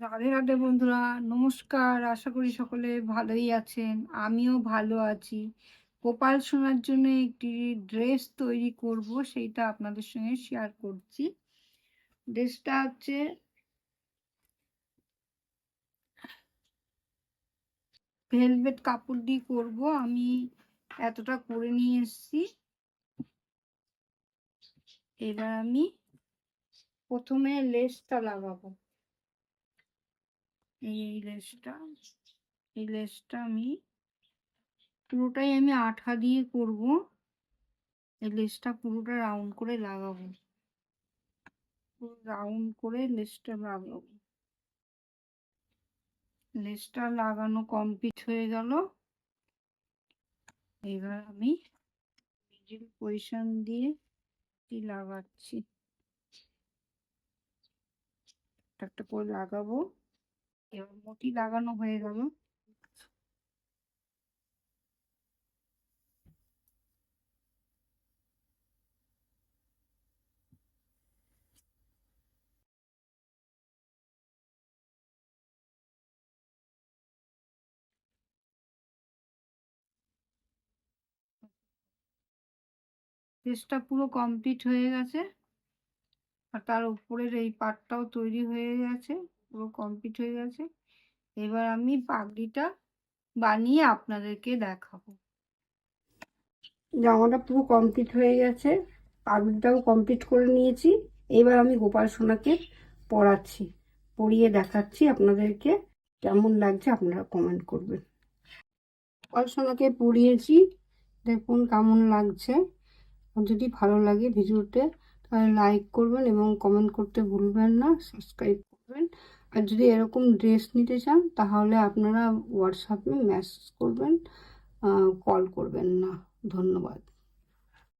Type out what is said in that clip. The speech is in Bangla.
রাধে রাধে বন্ধুরা, নমস্কার। আশা করি সকলে ভালোই আছেন। আমিও ভালো আছি। গোপাল সোনার জন্য একটি ড্রেস তৈরি করব, সেইটা আপনাদের সঙ্গে শেয়ার করছি। ড্রেসটা হচ্ছে ভেলভেট কাপড় দিয়ে করব। আমি এতটা করে নিয়ে এসেছি। এবার আমি প্রথমে লেসটা লাগাবো। এই লেসটা আমি পুরোটাই আঠা দিয়ে করব। এই লেসটা পুরোটা রাউন্ড করে লাগাবো। রাউন্ড করে লেসটা লাগাবো। লেসটা লাগানো কমপ্লিট হয়ে গেল। এবার আমি মিডল পজিশন দিয়ে লাগাচ্ছি, একটা করে লাগাবো। এবার মোটি লাগানো হয়ে গেল। লেসটা পুরো কমপ্লিট হয়ে গেছে, আর তার উপরের এই পার্টটাও তৈরি হয়ে গেছে, পুরো কমপ্লিট হয়ে গেছে। এবার আমি পাগড়িটা বানিয়ে আপনাদেরকে দেখাবো। জামাটা পুরো কমপ্লিট হয়ে গেছে, পাগড়িটাও কমপ্লিট করে নিয়েছি। এবার আমি গোপাল সোনাকে পরাচ্ছি, পরিয়ে দেখাচ্ছি আপনাদেরকে। কেমন লাগছে আপনারা কমেন্ট করবেন। গোপাল সোনাকে পরিয়েছি, দেখুন কেমন লাগছে। যদি ভালো লাগে ভিডিওতে তাহলে লাইক করবেন এবং কমেন্ট করতে ভুলবেন না, সাবস্ক্রাইব করবেন। আর যদি এরকম ড্রেস নিতে চান তাহলে আপনারা হোয়াটসঅ্যাপে মেসেজ করবেন, কল করবেন না। ধন্যবাদ।